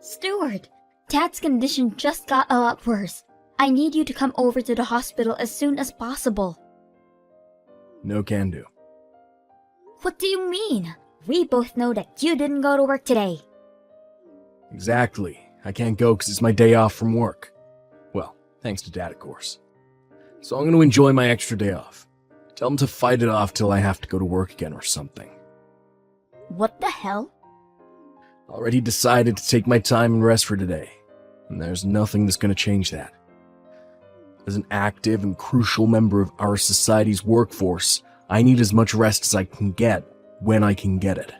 Stuart, Dad's condition just got a lot worse. I need you to come over to the hospital as soon as possible. No can do. What do you mean? We both know that you didn't go to work today. Exactly. I can't go because it's my day off from work. Well, thanks to Dad, of course. So I'm going to enjoy my extra day off. Tell him to fight it off till I have to go to work again or something. What the hell? Already decided to take my time and rest for today. And there's nothing that's going to change that. As an active and crucial member of our society's workforce, I need as much rest as I can get when I can get it.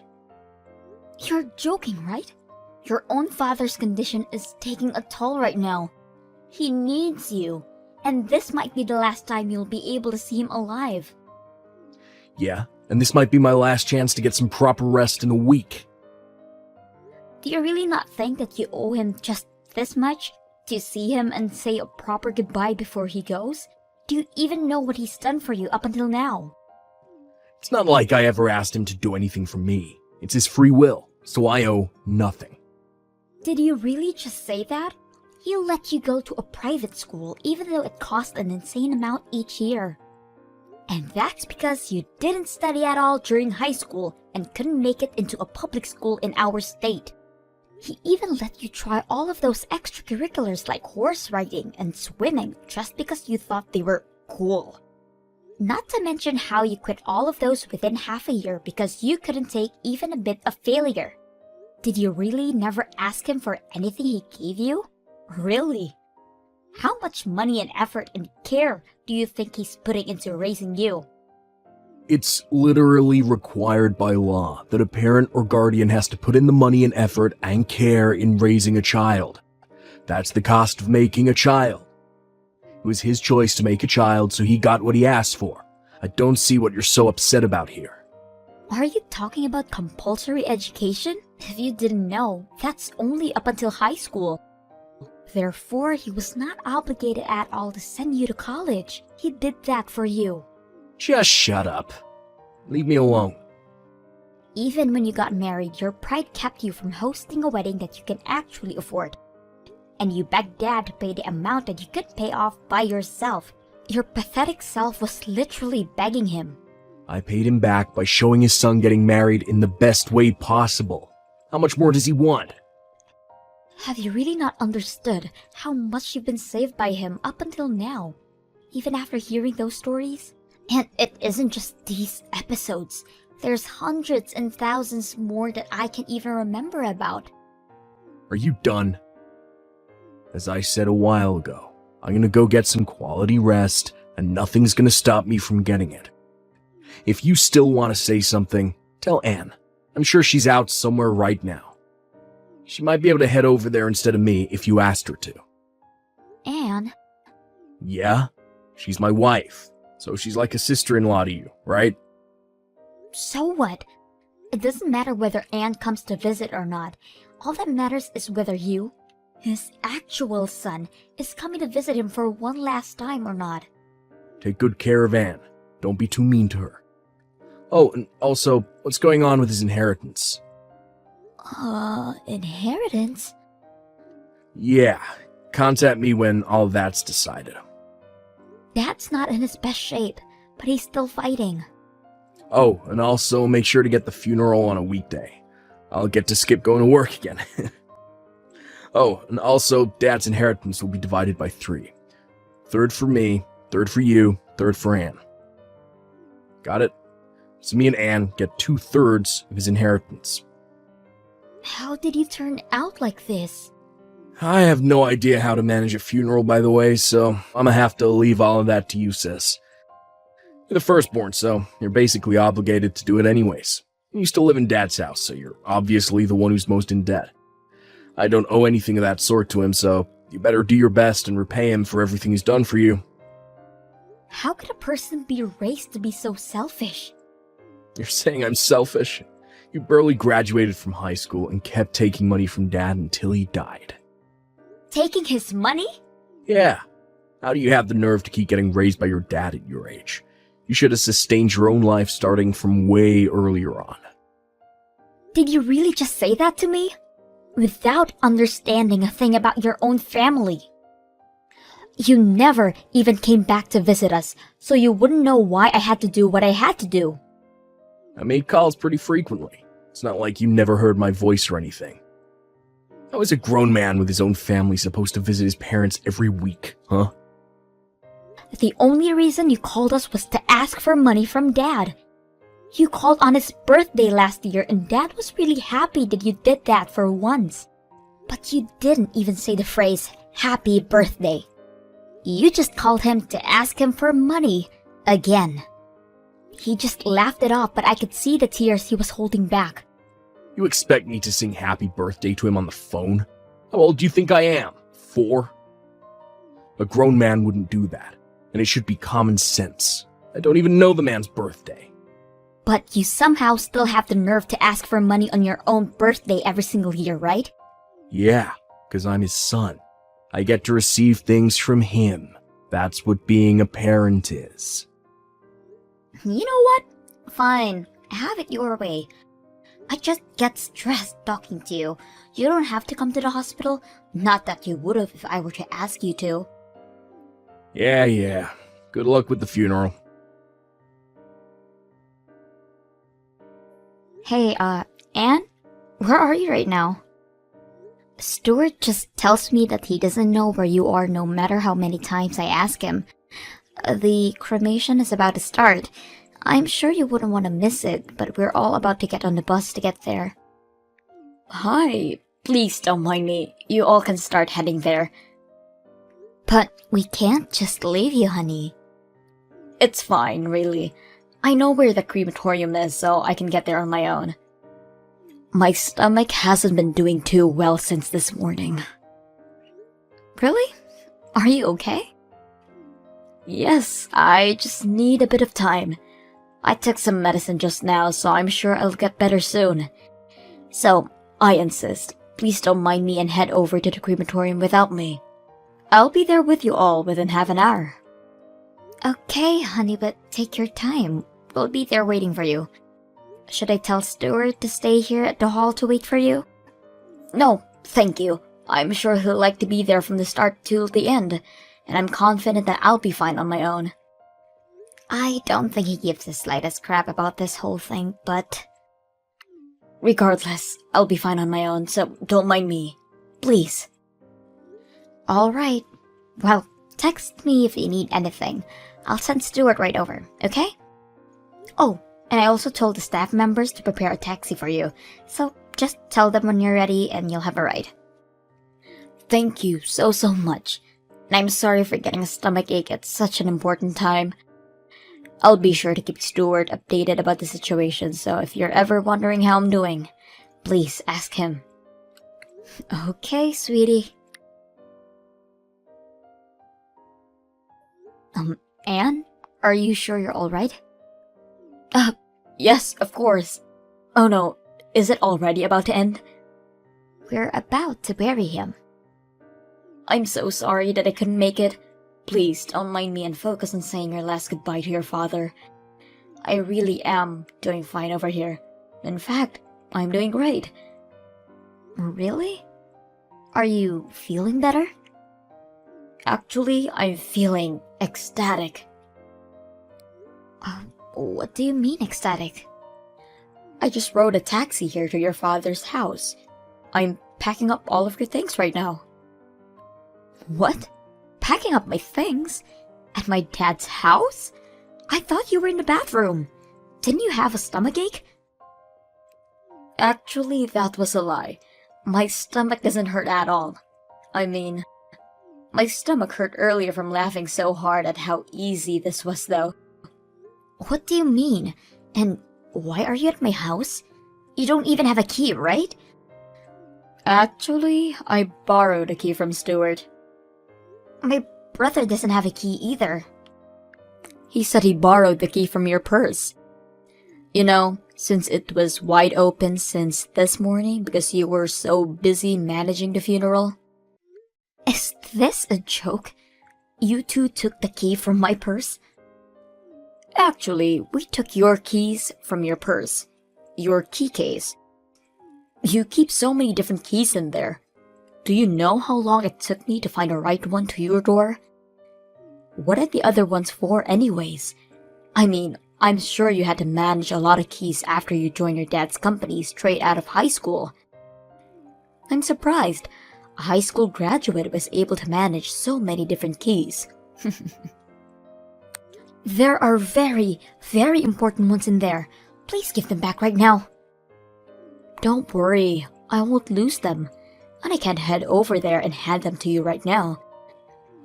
You're joking, right? Your own father's condition is taking a toll right now. He needs you, and this might be the last time you'll be able to see him alive. Yeah, and this might be my last chance to get some proper rest in a week. Do you really not think that you owe him just this much? To see him and say a proper goodbye before he goes? Do you even know what he's done for you up until now? It's not like I ever asked him to do anything for me. It's his free will, so I owe nothing. Did you really just say that? He'll let you go to a private school even though it costs an insane amount each year. And that's because you didn't study at all during high school and couldn't make it into a public school in our state. He even let you try all of those extracurriculars like horse riding and swimming just because you thought they were cool. Not to mention how you quit all of those within half a year because you couldn't take even a bit of failure. Did you really never ask him for anything he gave you? Really? How much money and effort and care do you think he's putting into raising you? It's literally required by law that a parent or guardian has to put in the money and effort and care in raising a child. That's the cost of making a child. It was his choice to make a child, so he got what he asked for. I don't see what you're so upset about here. Are you talking about compulsory education? If you didn't know, that's only up until high school. Therefore, he was not obligated at all to send you to college. He did that for you. Just shut up. Leave me alone. Even when you got married, your pride kept you from hosting a wedding that you can actually afford. And you begged Dad to pay the amount that you could pay off by yourself. Your pathetic self was literally begging him. I paid him back by showing his son getting married in the best way possible. How much more does he want? Have you really not understood how much you've been saved by him up until now? Even after hearing those stories? And it isn't just these episodes. There's hundreds and thousands more that I can't even remember about. Are you done? As I said a while ago, I'm gonna go get some quality rest, and nothing's gonna stop me from getting it. If you still want to say something, tell Anne. I'm sure she's out somewhere right now. She might be able to head over there instead of me if you asked her to. Anne? Yeah? She's my wife, so she's like a sister-in-law to you, right? So what? It doesn't matter whether Anne comes to visit or not. All that matters is whether you, his actual son, is coming to visit him for one last time or not. Take good care of Anne. Don't be too mean to her. Oh, and also, what's going on with his inheritance? Inheritance? Yeah, contact me when all that's decided. Dad's not in his best shape, but he's still fighting. Oh, and also make sure to get the funeral on a weekday. I'll get to skip going to work again. Oh, and also, Dad's inheritance will be divided by 3. 1/3 for me, 1/3 for you, 1/3 for Anne. Got it? So me and Anne get 2/3 of his inheritance. How did you turn out like this? I have no idea how to manage a funeral, by the way, so I'm gonna have to leave all of that to you, sis. You're the firstborn, so you're basically obligated to do it anyways. You still live in Dad's house, so you're obviously the one who's most in debt. I don't owe anything of that sort to him, so you better do your best and repay him for everything he's done for you. How could a person be raised to be so selfish? You're saying I'm selfish? You barely graduated from high school and kept taking money from Dad until he died. Taking his money? Yeah. How do you have the nerve to keep getting raised by your dad at your age? You should have sustained your own life starting from way earlier on. Did you really just say that to me? without understanding a thing about your own family. You never even came back to visit us, so you wouldn't know why I had to do what I had to do. I made calls pretty frequently. It's not like you never heard my voice or anything. How is a grown man with his own family supposed to visit his parents every week, huh? The only reason you called us was to ask for money from Dad. You called on his birthday last year and Dad was really happy that you did that for once. But you didn't even say the phrase, "Happy birthday." You just called him to ask him for money. Again. He just laughed it off, but I could see the tears he was holding back. You expect me to sing happy birthday to him on the phone? How old do you think I am? 4? A grown man wouldn't do that, and it should be common sense. I don't even know the man's birthday. But you somehow still have the nerve to ask for money on your own birthday every single year, right? Yeah, because I'm his son. I get to receive things from him. That's what being a parent is. You know what? Fine, have it your way. I just get stressed talking to you. You don't have to come to the hospital. Not that you would have if I were to ask you to. Yeah. Good luck with the funeral. Hey, Anne? Where are you right now? Stuart just tells me that he doesn't know where you are no matter how many times I ask him. The cremation is about to start. I'm sure you wouldn't want to miss it, but we're all about to get on the bus to get there. Hi. Please don't mind me. You all can start heading there. But we can't just leave you, honey. It's fine, really. I know where the crematorium is, so I can get there on my own. My stomach hasn't been doing too well since this morning. Really? Are you okay? Yes, I just need a bit of time. I took some medicine just now, so I'm sure I'll get better soon. So, I insist, please don't mind me and head over to the crematorium without me. I'll be there with you all within half an hour. Okay, honey, but take your time. We'll be there waiting for you. Should I tell Stuart to stay here at the hall to wait for you? No, thank you. I'm sure he'll like to be there from the start till the end, and I'm confident that I'll be fine on my own. I don't think he gives the slightest crap about this whole thing, but... Regardless, I'll be fine on my own, so don't mind me. Please. Alright. Well, text me if you need anything. I'll send Stuart right over, okay? Oh, and I also told the staff members to prepare a taxi for you, so just tell them when you're ready and you'll have a ride. Thank you so much. And I'm sorry for getting a stomachache at such an important time. I'll be sure to keep Stuart updated about the situation, so if you're ever wondering how I'm doing, please ask him. Okay, sweetie. Anne? Are you sure you're alright? Yes, of course. Oh no, is it already about to end? We're about to bury him. I'm so sorry that I couldn't make it. Please don't mind me and focus on saying your last goodbye to your father. I really am doing fine over here. In fact, I'm doing great. Really? Are you feeling better? Actually, I'm feeling ecstatic. What do you mean ecstatic? I just rode a taxi here to your father's house. I'm packing up all of your things right now. What? Packing up my things? At my dad's house? I thought you were in the bathroom. Didn't you have a stomachache? Actually, that was a lie. My stomach doesn't hurt at all. I mean, my stomach hurt earlier from laughing so hard at how easy this was though. What do you mean? And why are you at my house? You don't even have a key, right? Actually, I borrowed a key from Stuart. My brother doesn't have a key either. He said he borrowed the key from your purse. You know, since it was wide open since this morning because you were so busy managing the funeral. Is this a joke? You two took the key from my purse? Actually, we took your keys from your purse. Your key case. You keep so many different keys in there. Do you know how long it took me to find the right one to your door? What are the other ones for anyways? I mean, I'm sure you had to manage a lot of keys after you joined your dad's company straight out of high school. I'm surprised a high school graduate was able to manage so many different keys. There are very, very important ones in there. Please give them back right now. Don't worry, I won't lose them. And I can't head over there and hand them to you right now.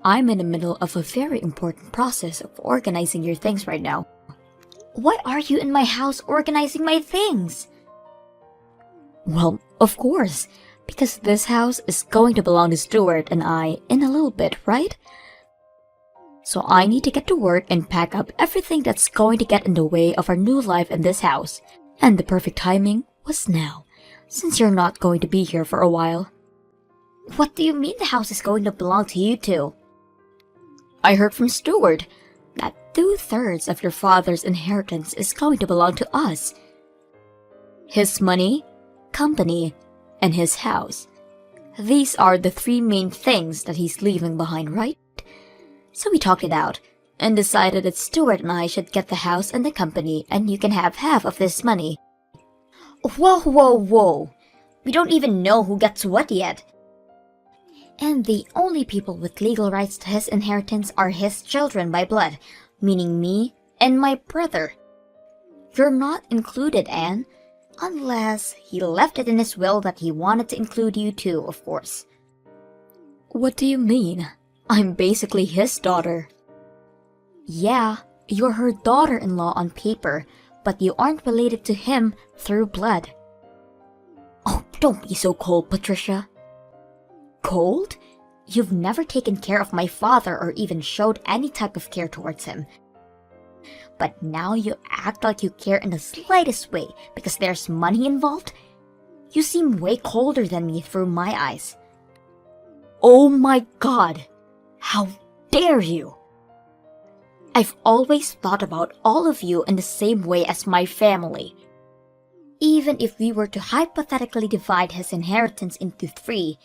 I'm in the middle of a very important process of organizing your things right now. Why are you in my house organizing my things? Well, of course, because this house is going to belong to Stuart and I in a little bit, right? So I need to get to work and pack up everything that's going to get in the way of our new life in this house. And the perfect timing was now, since you're not going to be here for a while. What do you mean the house is going to belong to you two? I heard from Stuart that 2/3 of your father's inheritance is going to belong to us. His money, company, and his house. These are the 3 main things that he's leaving behind, right? So we talked it out and decided that Stuart and I should get the house and the company and you can have half of this money. Whoa, whoa, whoa. We don't even know who gets what yet. And the only people with legal rights to his inheritance are his children by blood, meaning me and my brother. You're not included, Anne, unless he left it in his will that he wanted to include you too, of course. What do you mean? I'm basically his daughter. Yeah, you're her daughter-in-law on paper, but you aren't related to him through blood. Oh, don't be so cold, Patricia. Cold? You've never taken care of my father or even showed any type of care towards him. But now you act like you care in the slightest way because there's money involved? You seem way colder than me through my eyes. Oh my God! How dare you! I've always thought about all of you in the same way as my family. Even if we were to hypothetically divide his inheritance into 3,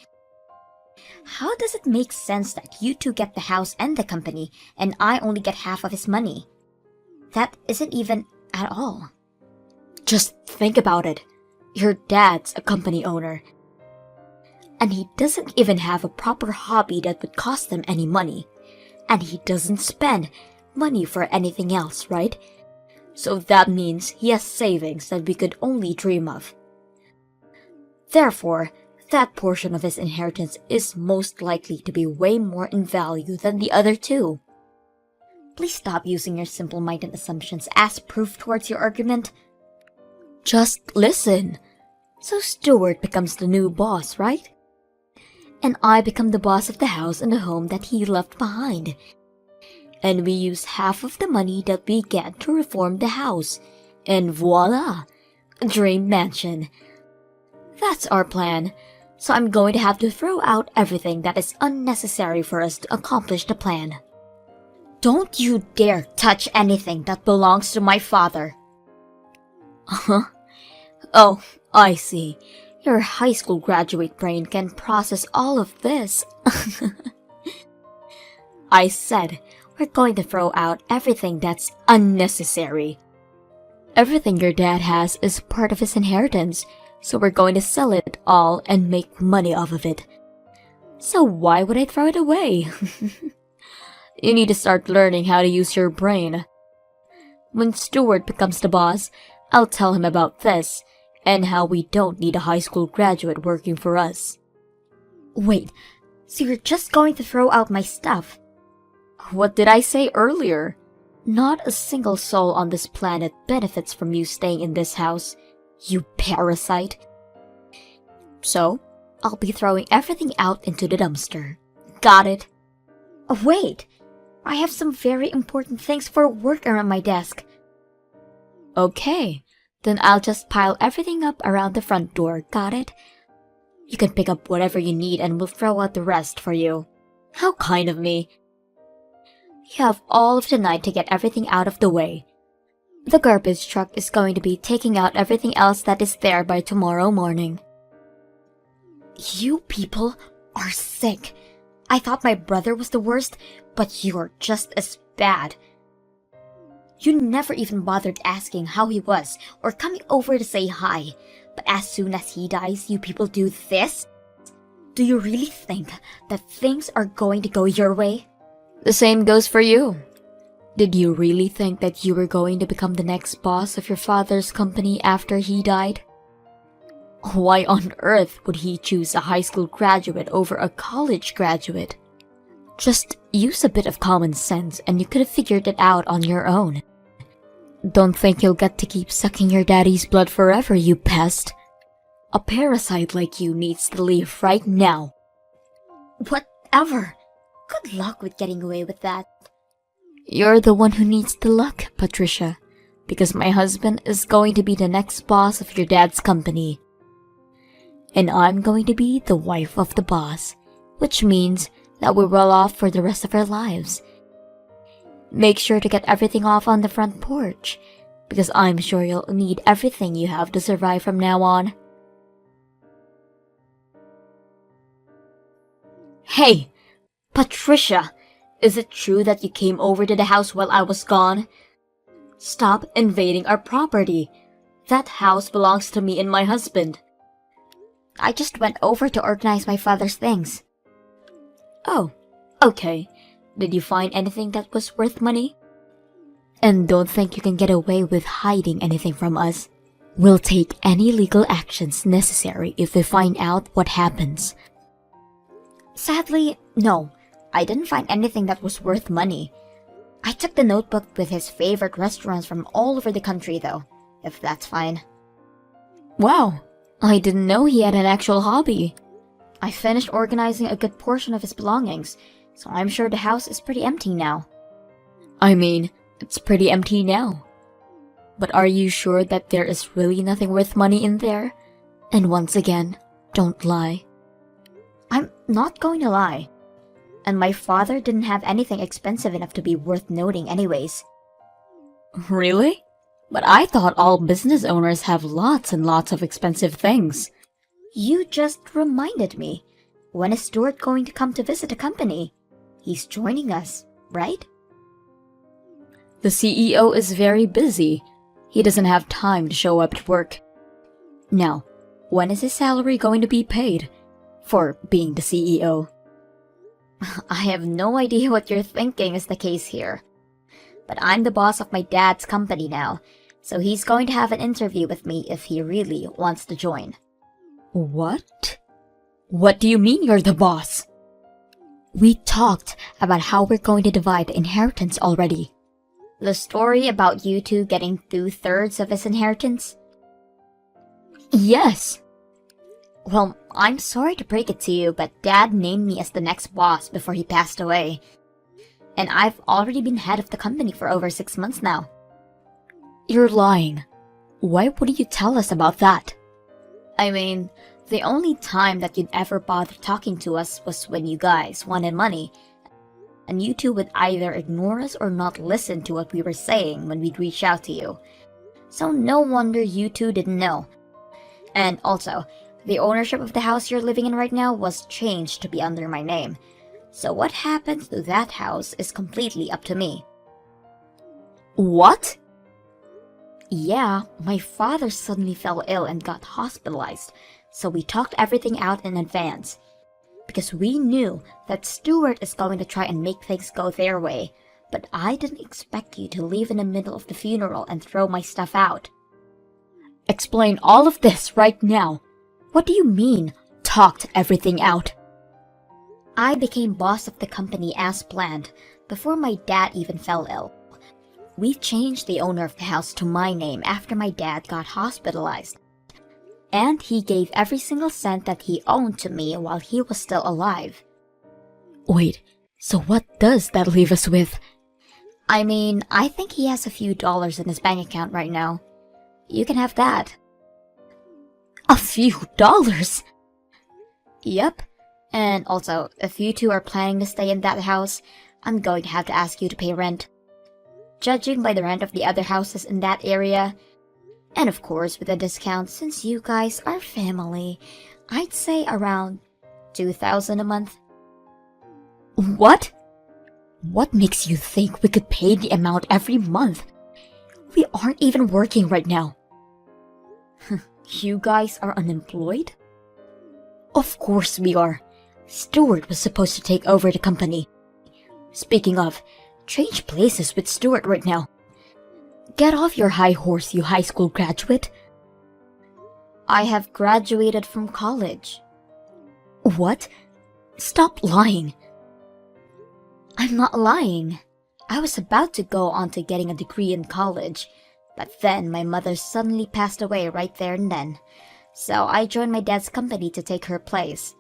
how does it make sense that you two get the house and the company, and I only get half of his money? That isn't even at all. Just think about it. Your dad's a company owner. And he doesn't even have a proper hobby that would cost him any money. And he doesn't spend money for anything else, right? So that means he has savings that we could only dream of. Therefore, that portion of his inheritance is most likely to be way more in value than the other 2. Please stop using your simple-minded assumptions as proof towards your argument. Just listen. So Stuart becomes the new boss, right? And I become the boss of the house and the home that he left behind. And we use half of the money that we get to reform the house. And voila! A dream mansion. That's our plan. So I'm going to have to throw out everything that is unnecessary for us to accomplish the plan. Don't you dare touch anything that belongs to my father. Uh-huh. Oh, I see. Your high school graduate brain can process all of this. I said, we're going to throw out everything that's unnecessary. Everything your dad has is part of his inheritance, so we're going to sell it all and make money off of it. So why would I throw it away? You need to start learning how to use your brain. When Stuart becomes the boss, I'll tell him about this, and how we don't need a high school graduate working for us. Wait, so you're just going to throw out my stuff? What did I say earlier? Not a single soul on this planet benefits from you staying in this house, you parasite. So, I'll be throwing everything out into the dumpster. Got it? Wait! I have some very important things for work around my desk. Okay, then I'll just pile everything up around the front door, got it? You can pick up whatever you need and we'll throw out the rest for you. How kind of me. You have all of tonight to get everything out of the way. The garbage truck is going to be taking out everything else that is there by tomorrow morning. You people are sick. I thought my brother was the worst, but you're just as bad. You never even bothered asking how he was or coming over to say hi. But as soon as he dies, you people do this? Do you really think that things are going to go your way? The same goes for you. Did you really think that you were going to become the next boss of your father's company after he died? Why on earth would he choose a high school graduate over a college graduate? Just use a bit of common sense and you could have figured it out on your own. Don't think you'll get to keep sucking your daddy's blood forever, you pest. A parasite like you needs to leave right now. Whatever. Good luck with getting away with that. You're the one who needs the luck, Patricia, because my husband is going to be the next boss of your dad's company. And I'm going to be the wife of the boss, which means that we're well off for the rest of our lives. Make sure to get everything off on the front porch, because I'm sure you'll need everything you have to survive from now on. Hey, Patricia, is it true that you came over to the house while I was gone? Stop invading our property. That house belongs to me and my husband. I just went over to organize my father's things. Oh, okay. Did you find anything that was worth money? And don't think you can get away with hiding anything from us. We'll take any legal actions necessary if we find out what happens. Sadly, no. I didn't find anything that was worth money. I took the notebook with his favorite restaurants from all over the country though, if that's fine. Wow, I didn't know he had an actual hobby. I finished organizing a good portion of his belongings, so I'm sure the house is pretty empty now. I mean, it's pretty empty now. But are you sure that there is really nothing worth money in there? And once again, don't lie. I'm not going to lie. And my father didn't have anything expensive enough to be worth noting anyways. Really? But I thought all business owners have lots and lots of expensive things. You just reminded me. When is Stuart going to come to visit the company? He's joining us, right? The CEO is very busy. He doesn't have time to show up at work. Now, when is his salary going to be paid? For being the CEO. I have no idea what you're thinking is the case here. But I'm the boss of my dad's company now, so he's going to have an interview with me if he really wants to join. What? What do you mean you're the boss? We talked about how we're going to divide the inheritance already. The story about you two getting 2/3 of his inheritance? Yes. Well, I'm sorry to break it to you, but Dad named me as the next boss before he passed away. And I've already been head of the company for over 6 months now. You're lying. Why wouldn't you tell us about that? I mean, the only time that you'd ever bother talking to us was when you guys wanted money. And you two would either ignore us or not listen to what we were saying when we'd reach out to you. So no wonder you two didn't know. And also, the ownership of the house you're living in right now was changed to be under my name. So what happens to that house is completely up to me. What? Yeah, my father suddenly fell ill and got hospitalized, so we talked everything out in advance. Because we knew that Stuart is going to try and make things go their way, but I didn't expect you to leave in the middle of the funeral and throw my stuff out. Explain all of this right now. What do you mean, talked everything out? I became boss of the company as planned, before my dad even fell ill. We changed the owner of the house to my name after my dad got hospitalized. And he gave every single cent that he owned to me while he was still alive. Wait, so what does that leave us with? I mean, I think he has a few dollars in his bank account right now. You can have that. A few dollars? Yep. And also, if you two are planning to stay in that house, I'm going to have to ask you to pay rent. Judging by the rent of the other houses in that area, and of course with a discount since you guys are family, I'd say around 2,000 a month. What? What makes you think we could pay the amount every month? We aren't even working right now. You guys are unemployed? Of course we are. Stuart was supposed to take over the company. Speaking of, change places with Stuart right now. Get off your high horse, you high school graduate. I have graduated from college. What? Stop lying. I'm not lying. I was about to go on to getting a degree in college, but then my mother suddenly passed away right there and then, so I joined my dad's company to take her place.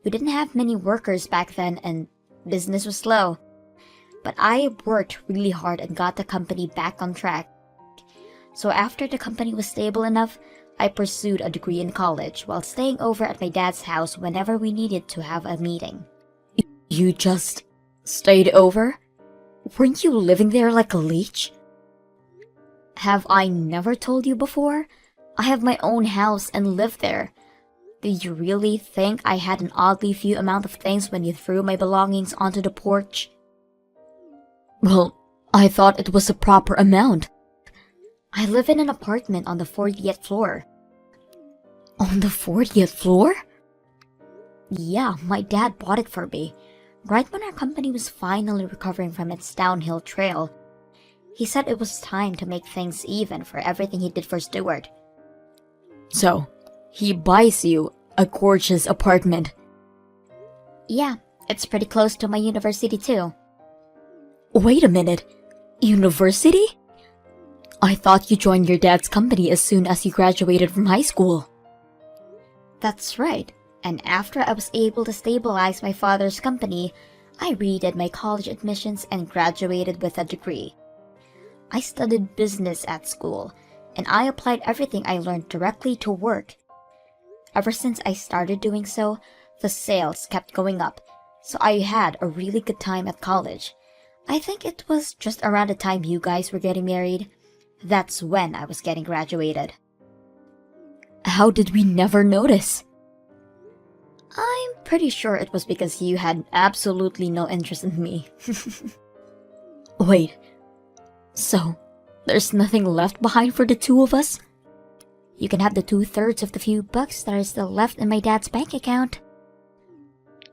We didn't have many workers back then and business was slow, but I worked really hard and got the company back on track. So after the company was stable enough, I pursued a degree in college while staying over at my dad's house whenever we needed to have a meeting. You just stayed over? Weren't you living there like a leech? Have I never told you before? I have my own house and live there. Did you really think I had an oddly few amount of things when you threw my belongings onto the porch? Well, I thought it was a proper amount. I live in an apartment on the 40th floor. On the 40th floor? Yeah, my dad bought it for me. Right when our company was finally recovering from its downhill trail, he said it was time to make things even for everything he did for Stuart. So, he buys you a gorgeous apartment. Yeah, it's pretty close to my university too. Wait a minute. University? I thought you joined your dad's company as soon as you graduated from high school. That's right. And after I was able to stabilize my father's company, I redid my college admissions and graduated with a degree. I studied business at school, and I applied everything I learned directly to work. Ever since I started doing so, the sales kept going up, so I had a really good time at college. I think it was just around the time you guys were getting married. That's when I was getting graduated. How did we never notice? I'm pretty sure it was because you had absolutely no interest in me. Wait, so there's nothing left behind for the two of us? You can have the 2/3 of the few bucks that are still left in my dad's bank account.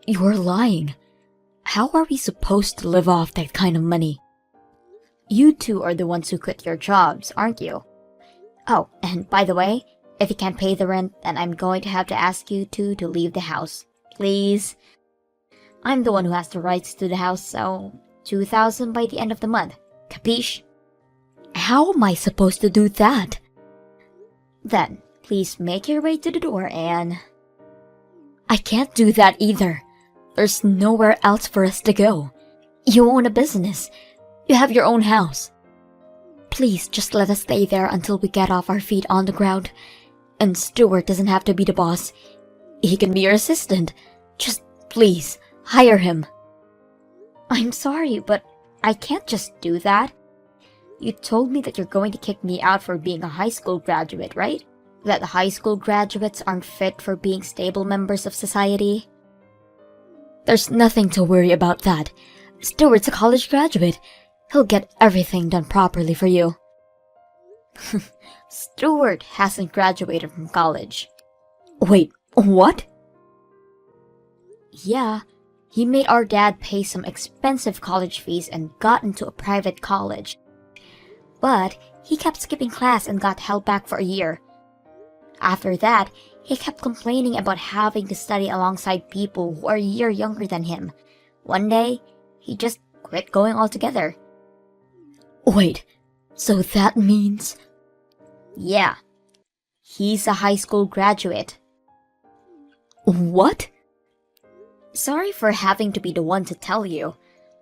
You're lying. How are we supposed to live off that kind of money? You two are the ones who quit your jobs, aren't you? Oh, and by the way, if you can't pay the rent, then I'm going to have to ask you two to leave the house. Please. I'm the one who has the rights to the house, so 2,000 by the end of the month. Capiche? How am I supposed to do that? Then, please make your way to the door and... I can't do that either. There's nowhere else for us to go. You own a business. You have your own house. Please just let us stay there until we get off our feet on the ground. And Stuart doesn't have to be the boss. He can be your assistant. Just please, hire him. I'm sorry, but I can't just do that. You told me that you're going to kick me out for being a high school graduate, right? That high school graduates aren't fit for being stable members of society? There's nothing to worry about that. Stuart's a college graduate. He'll get everything done properly for you. Stuart hasn't graduated from college. Wait, what? Yeah, he made our dad pay some expensive college fees and got into a private college. But he kept skipping class and got held back for a year. After that, he kept complaining about having to study alongside people who are a year younger than him. One day, he just quit going altogether. Wait, so that means... Yeah, he's a high school graduate. What? Sorry for having to be the one to tell you.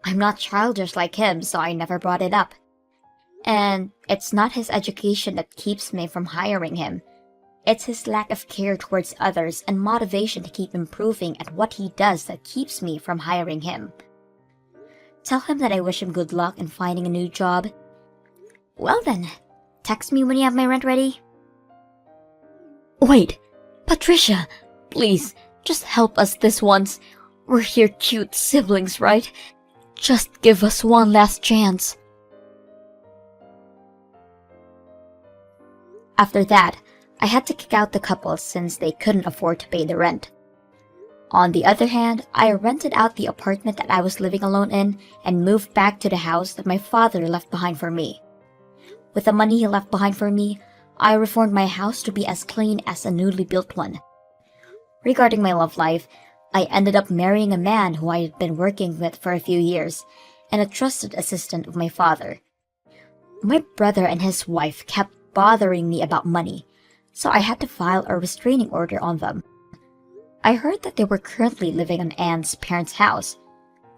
I'm not childish like him, so I never brought it up. And it's not his education that keeps me from hiring him. It's his lack of care towards others and motivation to keep improving at what he does that keeps me from hiring him. Tell him that I wish him good luck in finding a new job. Well then, text me when you have my rent ready. Wait, Patricia, please, just help us this once. We're here cute siblings, right? Just give us one last chance. After that, I had to kick out the couple since they couldn't afford to pay the rent. On the other hand, I rented out the apartment that I was living alone in and moved back to the house that my father left behind for me. With the money he left behind for me, I reformed my house to be as clean as a newly built one. Regarding my love life, I ended up marrying a man who I had been working with for a few years and a trusted assistant of my father. My brother and his wife kept bothering me about money, so I had to file a restraining order on them. I heard that they were currently living in Anne's parents' house,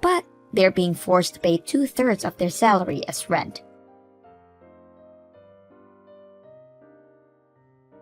but they're being forced to pay 2/3 of their salary as rent.